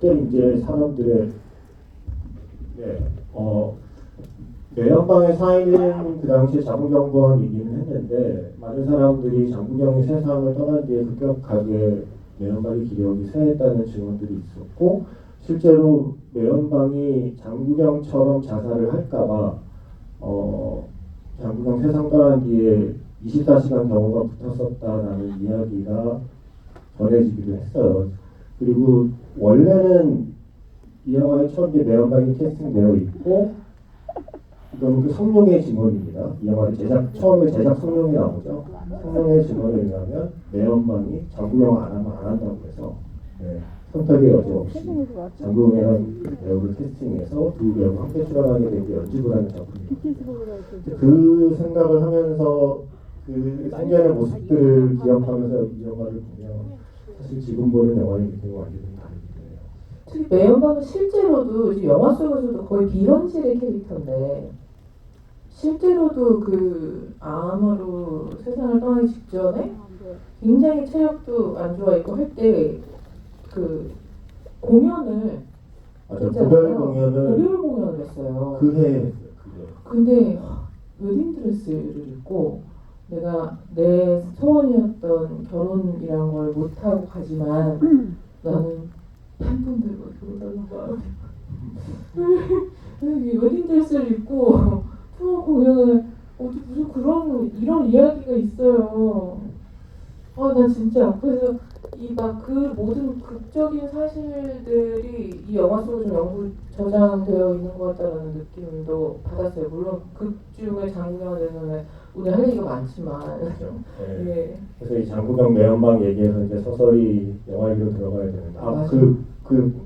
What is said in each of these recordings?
그때 이제 사람들의 네, 매연방의 사인은 그 당시에 장구경보원이기는 했는데 많은 사람들이 장구경이 세상을 떠난 뒤에 급격하게 매연방의 기력이 쇠했다는 증언들이 있었고 실제로 매연방이 장구경처럼 자살을 할까봐 장구경 세상 떠난 뒤에 24시간 경호가 붙었었다라는 이야기가 전해지기도 했어요. 그리고 원래는 이 영화에 처음 매연방이 캐스팅되어 있고 이건 그 성룡의 증언입니다. 이 영화의 처음에 제작 성룡이 나오죠. 성룡의 증언에 의하면 매연방이 장구경을 안 하면 안 한다고 해서 선택의 여지 없이 장구경이라는 배우를 캐스팅해서 두 배우가 함께 출연하게 된 게 연지부라는 작품입니다. 그 생각을 하면서 그 생전의 모습들을 기억하면서 이 영화를 보면 사실 지금 보는 영화의 느낌과 완전히 다르긴 해요. 특히 매연방은 실제로도 영화 속에서도 거의 비현실의 캐릭터인데 실제로도 그 암으로 세상을 떠나기 직전에 굉장히 체력도 안 좋아 있고 할 때 그 공연을 고별 공연을 했어요. 그 해에 근데 웨딩드레스를 입고 내가 내 소원이었던 결혼이란 걸 못하고 가지만 나는 팬분들과 결혼하려고 웨딩드레스를 입고 투어 공연을 무슨 그런 이런 이야기가 있어요. 난 진짜 그래서 그 모든 극적인 사실들이 이 영화 속에 좀 연구 저장되어 있는 것 같다는 느낌도 받았어요. 물론 극 중의 장면에서는 오늘 할 얘기가 많지만. 그렇죠. 네. 네. 그래서 이 장구경 매연방 얘기에서 이제 서서히 영화 얘기로 들어가야 되는데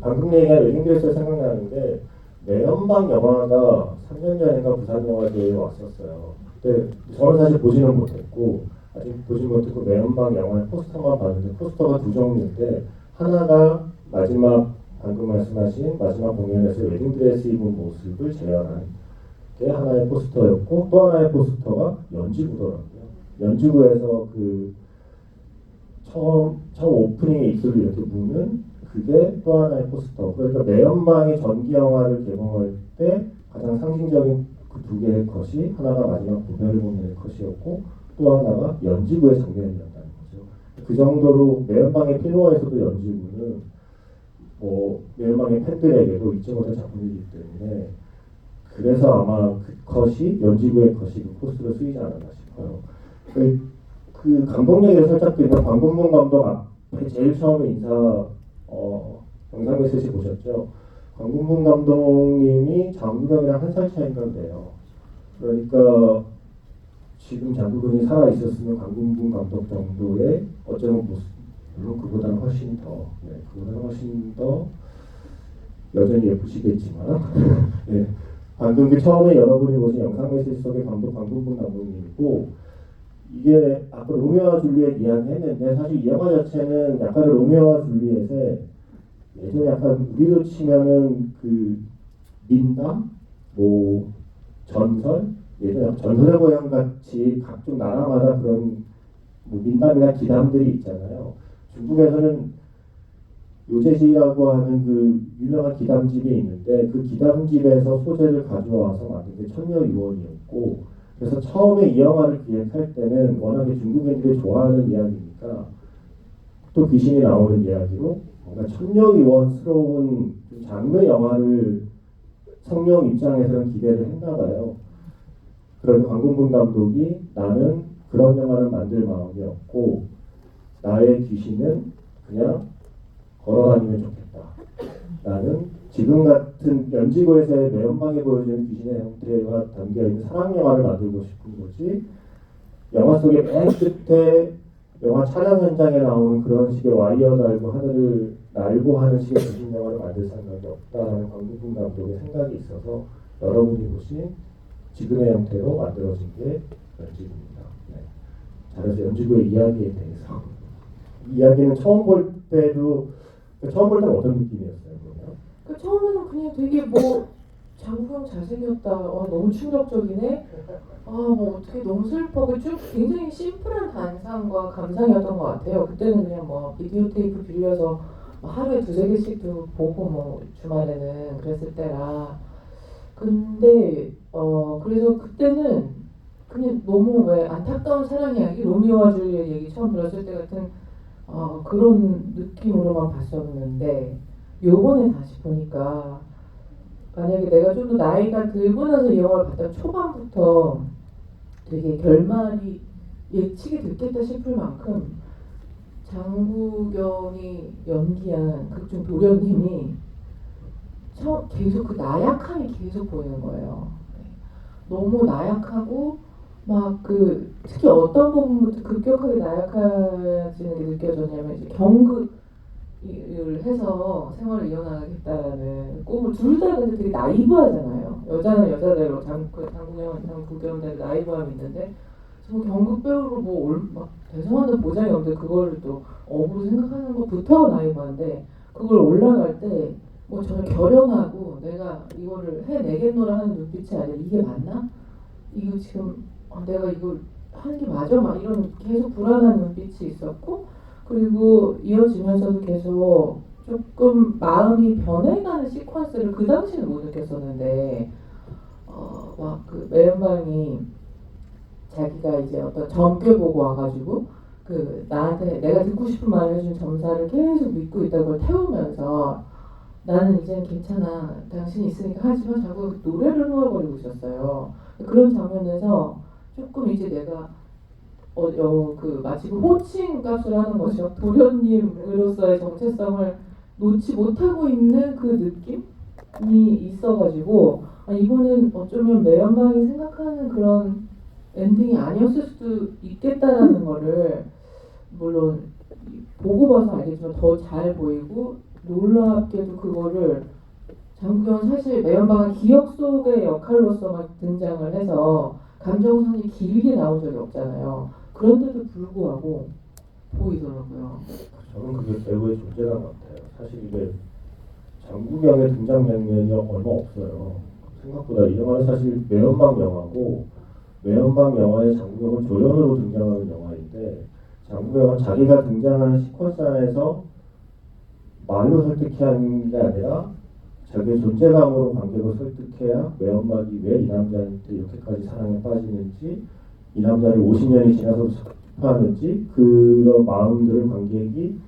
방금 얘기한 웨딩드레스가 생각나는데 매연방 영화가 3년 전인가 부산 영화제에 왔었어요. 그때 저는 사실 보지는 못했고 아직 보지 못했고 매연방 영화의 포스터만 봤는데 포스터가 두 종류인데 하나가 방금 말씀하신 마지막 공연에서 웨딩드레스 입은 모습을 재현한 게 하나의 포스터였고 또 하나의 포스터가 연지구더라고요. 연지구에서 그 처음 오프닝에 입술을 이렇게 무는 그게 또 하나의 포스터. 그러니까 매연방의 전기 영화를 개봉할 때 가장 상징적인 그 두 개의 컷이 하나가 마지막 고별 공연의 컷이었고 또 하나가 연지구의 장면이었다는 거죠. 그 정도로 매연방의 필모에서도 연지구는 매연방의 팬들에게도 잊지 못할 작품이기 때문에 그래서 아마 그 컷이 연지구의 컷이 그 포스로 쓰이지 않았나 싶어요. 그 감독 얘기를 살짝 드리면 광군문 감독 앞에 제일 처음에 영상 메시지 보셨죠? 광군문 감독님이 장구경이랑 한 살 차이가 돼요. 그러니까 지금 장구경이 살아 있었으면 광군문 감독 정도의 어쩌면 물론 그보다는 훨씬 더 여전히 예쁘시겠지만 방금 그 처음에 여러분이 보신 영상 메시지 속의 광군문 감독님이고 이게 아까 로미오와 줄리엣 이야기했는데 사실 이 영화 자체는 약간 로미오와 줄리엣의 예전에 약간 우리로 치면은 그 민담, 전설, 예전에 전설의 고향 같이 각종 나라마다 그런 민담이나 기담들이 있잖아요. 중국에서는 요제시라고 하는 그 유명한 기담집이 있는데 그 기담집에서 소재를 가져와서 만든 게 천녀유언이었고 그래서 처음에 이 영화를 기획할 때는 워낙에 중국인들이 좋아하는 이야기니까 또 귀신이 나오는 이야기로 뭔가 천녀유언스러운 장르 영화를 성룡 입장에서는 기대를 했나 봐요. 그런데 광군문 감독이 나는 그런 영화를 만들 마음이 없고 나의 귀신은 그냥 걸어다니면 좋겠다. 나는 지금 같은 연지구에서의 매연방에 보여지는 귀신의 형태가 담겨있는 사랑 영화를 만들고 싶은 거지 영화 속의 맨 끝에 영화 촬영 현장에 나오는 그런 식의 와이어 달고 하늘을 날고 하는 식의 귀신 영화를 만들 생각이 없다라는 광군문 감독의 생각이 있어서 여러분이 보신 지금의 형태로 만들어진 게 연지구입니다. 그래서 연지구의 이야기에 대해서 이 이야기는 처음 볼 때는 어떤 느낌이었어요? 그러면? 처음에는 그냥 되게 장구경 잘생겼다. 너무 충격적이네. 어떻게 너무 슬퍼. 굉장히 심플한 단상과 감상이었던 것 같아요. 그때는 그냥 비디오 테이프 빌려서 뭐 하루에 두세 개씩도 보고 뭐 주말에는 그랬을 때라. 근데 그래서 그때는 그냥 너무 왜 안타까운 사랑 이야기, 로미오와 줄리엣 얘기 처음 들었을 때 같은 그런 느낌으로만 봤었는데 요번에 다시 보니까 만약에 내가 좀 더 나이가 들고 나서 이 영화를 봤다면 초반부터 되게 결말이 예측이 됐겠다 싶을 만큼 장국영이 연기한 극중 도련님이 계속 그 나약함이 계속 보이는 거예요. 너무 나약하고 막 그 특히 어떤 부분부터 급격하게 나약해지는 게 느껴졌냐면 이제 경극을 해서 생활을 이어나가겠다라는 꿈을 둘 다 근데 되게 나이브하잖아요. 여자는 여자대로 장국영은 장국영대로 나이브함이 있는데 저 경극 배우로 막 대성하는 보장이 없는데 그거를 또 업으로 생각하는 것부터 나이브한데 그걸 올라갈 때 뭐 저는 결연하고 내가 이거를 해내겠노라 하는 눈빛이 아니라 이게 맞나? 이거 지금 내가 이걸 하는 게 맞아? 막 이런 계속 불안한 눈빛이 있었고 그리고 이어지면서도 계속 조금 마음이 변해가는 시퀀스를 그 당시는 못 느꼈었는데 막 그 매연방이 자기가 이제 어떤 점괘 보고 와가지고 그 나한테 내가 듣고 싶은 말을 해준 점사를 계속 믿고 있다는 걸 태우면서 나는 이제는 괜찮아 당신이 있으니까 하지만 자꾸 노래를 흥얼거리고 있었어요. 그런 장면에서 조금 이제 내가 그 마치 그 호칭 값을 하는 것이요 도련님으로서의 정체성을 놓지 못하고 있는 그 느낌이 있어가지고 이거는 어쩌면 매연방이 생각하는 그런 엔딩이 아니었을 수도 있겠다라는 거를 물론 보고 봐서 알겠지만 더 잘 보이고 놀랍게도 그거를 장국영은 사실 매연방은 기억 속의 역할로서만 등장을 해서 감정선이 길게 나온 적이 없잖아요. 그런데도 불구하고 보이더라고요. 저는 그게 배우의 존재란 것 같아요. 사실 이게 장국영의 등장 장면이 얼마 없어요. 생각보다 이 영화는 사실 매연방 영화고 매연방 영화의 장국영은 조연으로 등장하는 영화인데 장국영은 자기가 등장하는 시퀀스 안에서 말로 설득해야 하는 게 아니라 자기의 존재감으로 관객을 설득해야 매연막이 왜 이 남자한테 이렇게까지 사랑에 빠지는지 이 남자를 50년이 지나서도 싶어하는지 그런 마음들을 관객이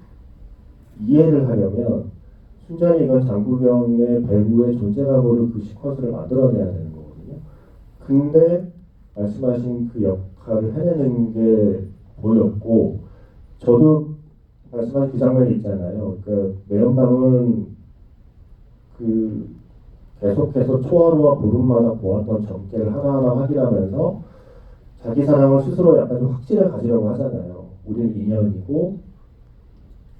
이해를 하려면 순전히 이건 장국영의 배우의 존재감으로 그 시퀀스를 만들어내야 되는 거거든요. 근데 말씀하신 그 역할을 해내는 게 보였고 저도 말씀하신 그 장면이 있잖아요. 그러니까 매연방은 그 계속해서 초하루와 보름마다 보았던 점괘를 하나하나 확인하면서 자기 사랑을 스스로 약간 좀 확신을 가지려고 하잖아요. 우리는 인연이고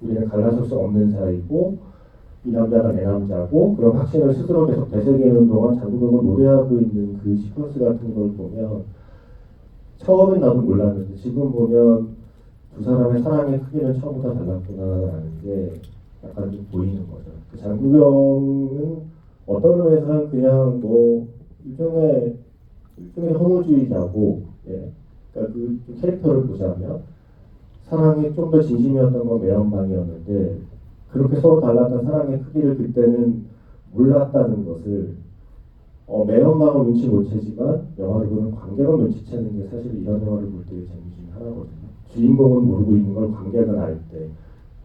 우리는 갈라설 수 없는 사이고 이 남자가 내 남자고 그런 확신을 스스로 계속 되새기는 동안 장국영을 노래하고 있는 그 시퀀스 같은 걸 보면 처음엔 나도 몰랐는데 지금 보면 두 사람의 사랑의 크기는 처음부터 달랐구나라는 게 약간 좀 보이는 거죠. 그 장국영은 어떤 의미에서는 그냥 뭐 일종의 허무주의자고, 예. 그러니까 그 캐릭터를 보자면 사랑이 좀 더 진심이었던 건 매연방이었는데 그렇게 서로 달랐던 사랑의 크기를 그때는 몰랐다는 것을 매연방은 눈치 못 채지만 영화를 보는 관객은 눈치채는 게 사실 이런 영화를 볼 때의 재미 중에 하나거든요. 주인공은 모르고 있는 걸 관객은 알 때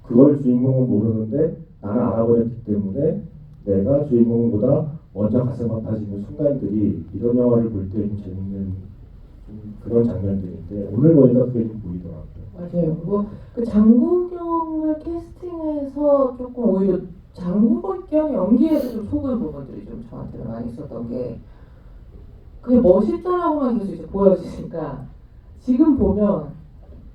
그걸 주인공은 모르는데 나는 알아버렸기 때문에 내가 주인공보다 먼저 가슴 아파지는 순간들이 이런 영화를 볼 때 재밌는 그런 장면들인데 오늘 보니까 그게 좀 보이더라고요. 맞아요. 그리고 그 장국영을 캐스팅해서 조금 오히려 장국영 연기에서 좀 속은 부분들이 좀 저한테는 많이 있었던 게 그게 멋있다라고만 계속 이제 보여지니까 지금 보면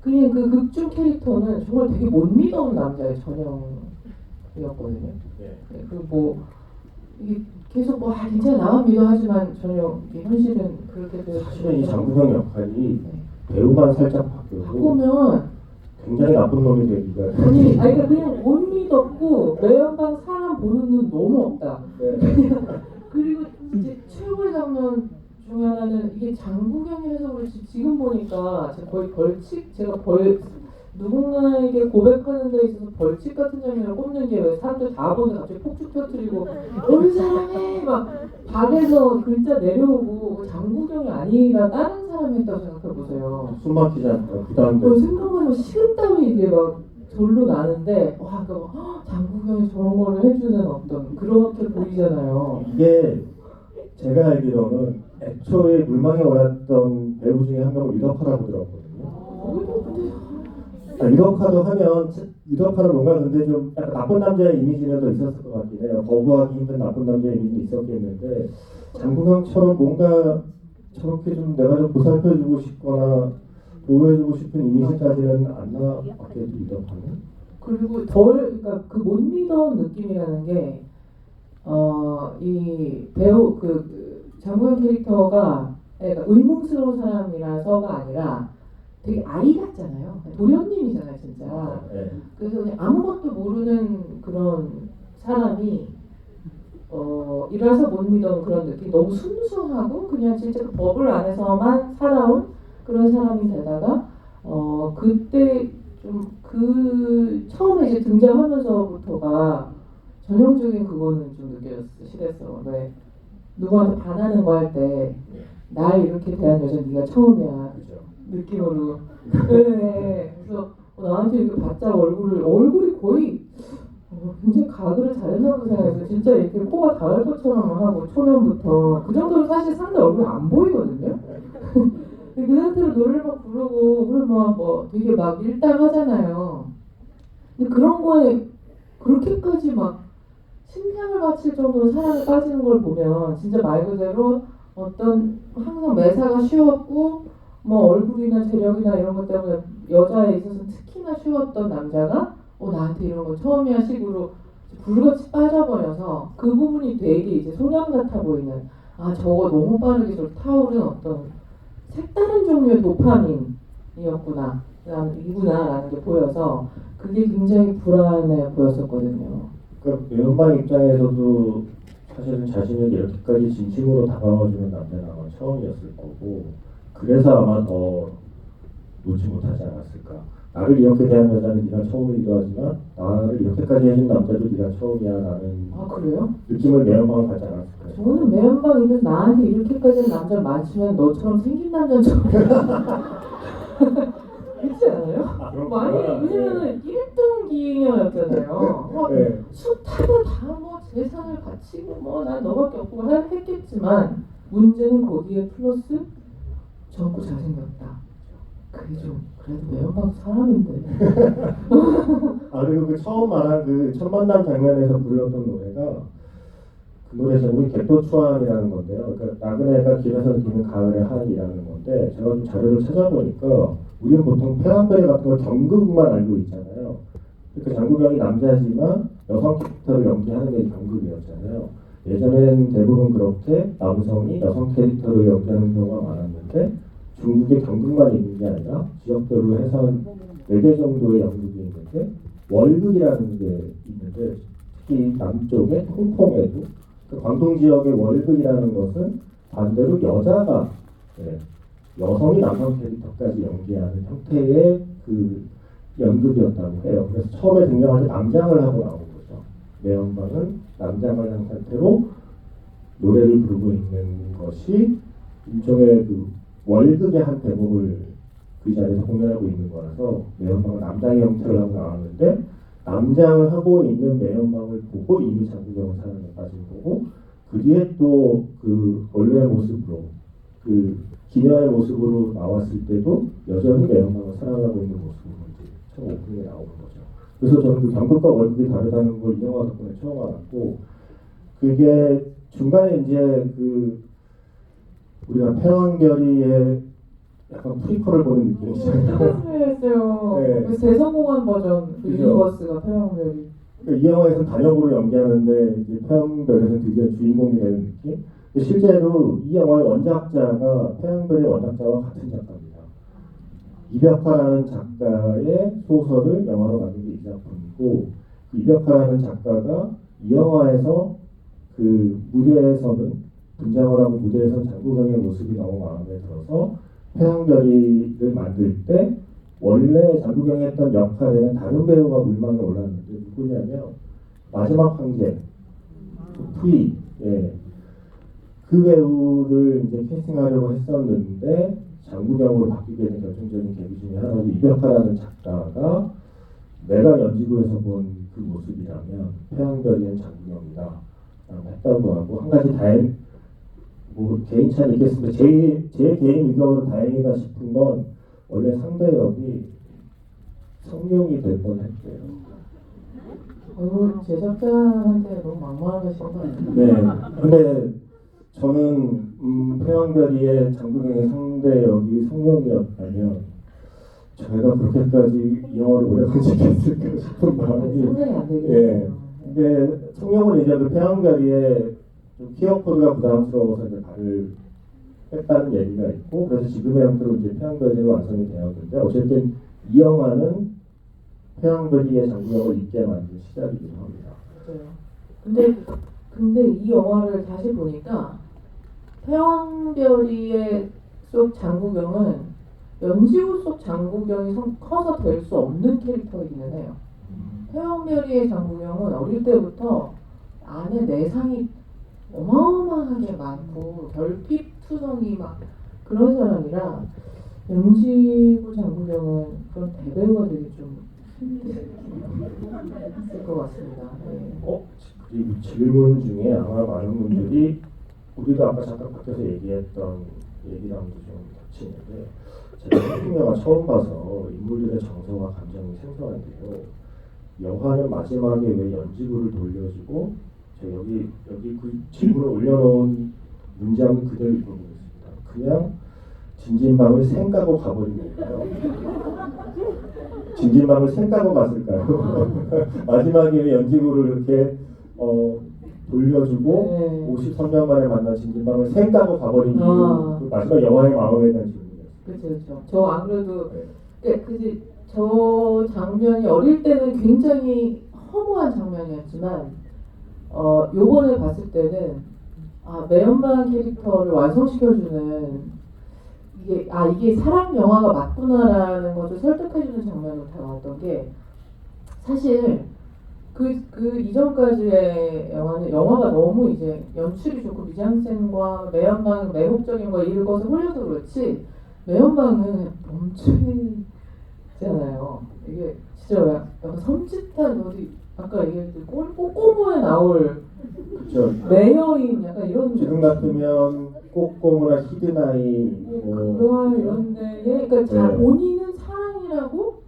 그냥 그 극중 캐릭터는 정말 되게 못 믿어온 남자의 전형이었거든요. 네. 그리고 뭐 이게 계속 뭐 괜찮아 나만 믿어 하지만 전혀 이게 현실은 그렇게 되어 사실은 이 장국영 역할이 배우만 살짝 바뀌어도 보면 굉장히 나쁜 놈이 되기가 아니 그러니까 그냥 못 믿었고 매연방 사람 보는 눈 너무 없다. 네. 그리고 이제 최고의 장면 중에 하나는 이게 장국영이 해서 그렇지 지금 보니까 제가 거의 제가 누군가에게 고백하는 데 있어서 벌칙 같은 장면을 꼽는 게 왜 사람들 다 보는데 갑자기 폭죽 터뜨리고 널 사랑해 막 박에서 글자 내려오고 장국영이 아니라 다른 사람이 했다고 생각해보세요. 숨 막히지 않고 부담돼. 생각하면 식은땀이 이게 막 절로 나는데 와 장국영이 저런 거를 해주는 어떤 그렇게 보이잖아요. 이게 제가 알기로는 애초에 물망에 올랐던 배우 중에 한 명을 유덕화라고 들었거든요. 유덕화도 하면 유덕화는 뭔가 근데 좀 약간 나쁜 남자의 이미지는 더 있었을 것 같긴 해요. 거부하기 힘든 나쁜 남자의 이미지는 있었겠는데 장국영처럼 뭔가 저렇게 좀 내가 좀 보살펴주고 싶거나 보호해주고 싶은 이미지까지는 안 나왔겠죠, 유덕화는. 그리고 그러니까 그 못 믿어온 느낌이라는 게 이 배우 장국영 캐릭터가 그러니까 의문스러운 사람이라서가 아니라 되게 아이 같잖아요. 도련님이잖아요, 진짜. 네. 그래서 그냥 아무것도 모르는 그런 사람이 이라서 못 믿어온 그런 느낌. 너무 순수하고 그냥 진짜 그 버블 안에서만 살아온 그런 사람이 되다가 그때 좀 처음에 이제 등장하면서부터가 전형적인 그거는 좀 느껴졌어. 시대에서 왜 누구한테 반하는 거 할 때 날 이렇게 대한 여자 네가 처음이야 그죠. 느낌으로. 네. 그래서 나한테 이렇게 바짝 얼굴이 거의 굉장히 가글을 잘했다고 생각해서 진짜 이렇게 코가 닿을 것처럼 하고 초면부터 그 정도로 사실 상대 얼굴이 안 보이거든요. 그 상태로 노래를 막 부르고 그러면 뭐 되게 막 밀당하잖아요. 근데 그런 거에 그렇게까지 막 심장을 바칠 정도로 사랑에 빠지는 걸 보면 진짜 말 그대로 어떤 항상 매사가 쉬웠고 뭐 얼굴이나 재력이나 이런 것 때문에 여자에 있어서 특히나 쉬웠던 남자가 나한테 이런 거 처음이야 식으로 불같이 빠져버려서 그 부분이 되게 이제 소년 같아 보이는 저거 너무 빠르게 저 타오르는 어떤 색다른 종류의 도파민이었구나 이구나라는 게 보여서 그게 굉장히 불안해 보였었거든요. 그러니까 외연방 입장에서도 사실은 자신에게 이렇게까지 진심으로 다가와주는 남자는 아마 처음이었을 거고 그래서 아마 더 놓지 못하지 않았을까. 나를 이렇게 대한 여자는 네가 처음이기도 하지만 나를 이렇게까지 해준 남자도 네가 처음이야 라는 그래요? 느낌을 매연방을 받지 않았을까요? 저는 매연방이면서 나한테 이렇게까지 남자 많지만 너처럼 생긴 남자는 처음 그렇지 않아요? 많이 왜냐면은 1등 기녀였잖아요. 네. 숱하게 다뭐 재산을 바치고 뭐 난 너밖에 없고 했겠지만 문제는 거기에 플러스 젊고 잘생겼다. 그게 좀 그래도 매연방 사람인데. 그리고 그 처음 말한 그 첫 만남 장면에서 불렀던 노래가 그 노래 제목이 갯도추환이라는 건데요. 그러니까 나그네가 길에서 느끼는 가을의 한이라는 건데 제가 좀 자료를 찾아보니까 우리는 보통 페란베리 같은 걸 경극만 알고 있잖아요. 그러니까 장국영이 남자지만 여성 캐릭터를 연기하는 게 경극이었잖아요. 예전에는 대부분 그렇게 남성이 여성 캐릭터를 연기하는 경우가 많았는데 중국에 경극만 있는 게 아니라 지역별로 해서 한 4개 정도의 연극이 있는데 월극이라는 게 있는데 특히 남쪽에 홍콩에도 그 광동 지역의 월극이라는 것은 반대로 여자가 여성이 남성 캐릭터까지 연기하는 형태의 그 연극이었다고 해요. 그래서 처음에 등장할 때 남장을 하고 나온 거죠. 매연방은 남장을 한 상태로 노래를 부르고 있는 것이 일종의 그 월극의 한 대목을 그 자리에서 공연하고 있는 거라서 매연방은 남장의 형태를 하고 나왔는데 남장을 하고 있는 매연방을 보고 이미 장국영은 사랑에 빠진 거고 그 뒤에 또 그 원래의 모습으로 그 기녀의 모습으로 나왔을 때도 여전히 매연방을 사랑하고 있는 모습으로 이제 처음 오프닝에 나오는 거죠. 그래서 저는 그 경극과 월극이 다르다는 걸 이 영화 덕분에 처음 알았고 그게 중간에 이제 그 우리가 패왕별이의 약간 프리퀄을 보는 느낌이잖아요. 했어요. 네. 그 대성공한 버전 그 그죠. 유니버스가 패왕별이. 그러니까 이 영화에서는 단역으로 연기하는데 이제 패왕별에서는 드디어 주인공이 되는 느낌. 실제로 이 영화의 원작자가 패왕별의 원작자와 같은 작가입니다. 이벽화라는 작가의 소설을 영화로 만든 게 이 작품이고 그 이벽화라는 작가가 이 영화에서 그 무대에서는 등장을 하고 무대에서 장국영의 모습이 너무 마음에 들어서 패왕별이를 만들 때 원래 장국영이 했던 역할에는 다른 배우가 물망에 올랐는데 누구냐면 마지막 황제 푸이, 예, 그 배우를 이제 캐스팅하려고 했었는데 장국영으로 바뀌게 된 결정적인 계기 중에 하나도 이벽하라는 작가가 내가 연지구에서 본 그 모습이라면 태양별이엔 장국영이다 라고 했다고 하고, 한 가지 다행, 뭐 개인 차는 있겠습니다. 제 개인 의견으로 다행이다 싶은 건 원래 상대 역이 성룡이 될 뻔했대요. 제작자한테 너무 막말하게 하신 거 아니에요? 네. 근데 저는 태양별이의 장국영의 상대 역이 성룡이었다면 저희가 그렇게까지 이 영화를 오래 간직했을까 싶은 마음이. 상상이 안 되겠네요. 예. 근데 성룡은 이제 그 태양별이의 좀 키어 코드가 부담스러워서 이제 발을 뺐다는 얘기가 있고, 그래서 지금의 형태로 이제 태양별이가 완성이 되었는데, 어쨌든 이 영화는 태양별이의 장국영을 잊게 만든 시작이기도 합니다. 맞아요. 근데 이 영화를 다시 보니까 태양별이의 속 장국영은 연지우 속 장국영이 커서 될 수 없는 캐릭터이기는 해요. 태양별이의 장국영은 어릴 때부터 안에 내상이 어마어마하게 많고 결핍투성이 막 그런 사람이라 연지우 장국영은 그런 대배우가 되게 좀 힘들 것 같습니다. 네. 그리고 질문 중에 아마 많은 분들이 우리도 아까 잠깐 밖에서 얘기했던 얘기랑도 좀 겹치는데, 제가 한국 영화 처음 봐서 인물들의 정서와 감정이 생소한데요. 영화는 마지막에 왜 연지구를 돌려주고, 제가 여기 그 질문을 올려놓은 문장 그대로 읽어보겠습니다. 그냥 진진방을 생까고 가버린 건가요? 진진방을 생까고 갔을까요? 마지막에 왜 연지구를 이렇게 돌려주고 네. 53년 만에 만난 진진방을 생까고 가버린 이유, 그 마지막 영화의 마음에 대한 질문이었어요. 그렇죠. 저 안 그래도 저 장면이 어릴 때는 굉장히 허무한 장면이었지만 요번에 봤을 때는 매연방 캐릭터를 완성시켜주는 이게 사랑 영화가 맞구나라는 것을 설득해주는 장면으로 다가왔던 게, 사실 그 이전까지의 영화가 너무 이제 연출이 좋고 미장센과 매연방 매혹적인 거 이런 것에 홀려서 그렇지, 매연방은 멈추잖아요. 이게 진짜 약간 섬찟한, 어디 아까 얘기했듯이 꼬꼬모에 나올 그렇죠. 매여인 약간 이런 지금 같으면 꼬꼬무나 히든아이 이런 데에 그러니까 네. 본인은 사랑이라고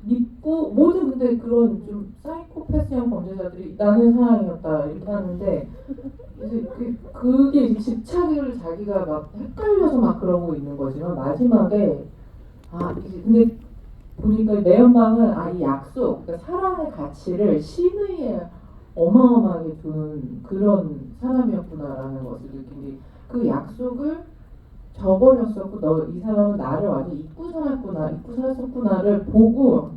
믿고 모든, 근데 그런 좀 사이코패스형 범죄자들이 나는 사랑이었다 이렇게 하는데, 이제 그게 이제 집착을 자기가 막 헷갈려서 막 그러고 있는 거지만, 마지막에 근데 보니까 매연방은 이 약속, 그러니까 사랑의 가치를 신의에 어마어마하게 둔 그런 사람이었구나라는 것을 느낀 게, 그 약속을 저버렸었고 이 사람은 나를 완전 잊고 살았구나를 보고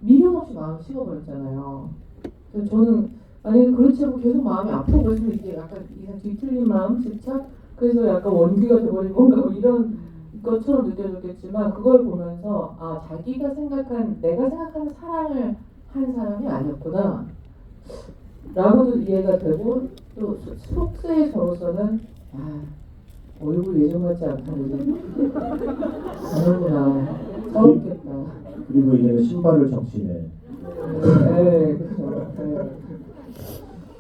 미련 없이 마음을 식어버렸잖아요. 그래서 저는 만약에 그렇지 않고 계속 마음이 아프고 그랬으면 이게 약간 뒤틀린 마음, 집착, 그래서 약간 원귀가 돼버린 건가 뭐 이런 것처럼 느껴졌겠지만, 그걸 보면서 내가 생각하는 사랑을 한 사람이 아니었구나 라고도 이해가 되고, 또 속세의 저로서는 얼굴 예전 같지 않다는 아는구나, 서럽겠다. 그리고 이제는 신발을 적시네. 네, 그렇죠. 네.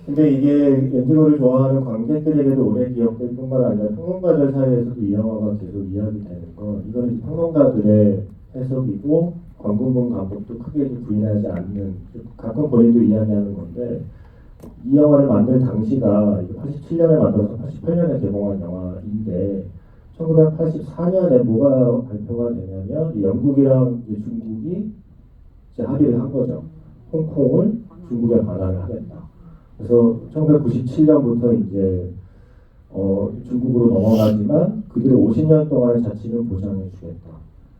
근데 이게 연지구를 좋아하는 관객들에게도 오래 기억될 뿐만 아니라 평론가들 사이에서도 이 영화가 계속 이야기되는 건, 이건 평론가들의 해석이고 광군본 감독도 크게 부인하지 않는, 가끔 본인도 이야기하는 건데, 이 영화를 만들 당시가 87년에 만들어서 88년에 개봉한 영화인데, 1984년에 뭐가 발표가 되냐면 영국이랑 중국이 이제 합의를 한 거죠. 홍콩을 중국에 반환을 하겠다. 그래서 1997년부터 이제 중국으로 넘어가지만 그들을 50년 동안의 자치는 보장해 주겠다.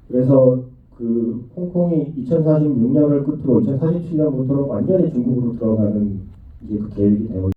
그래서 그 홍콩이 2046년을 끝으로 2047년부터는 완전히 중국으로 들어가는 이제 그 계획이 되어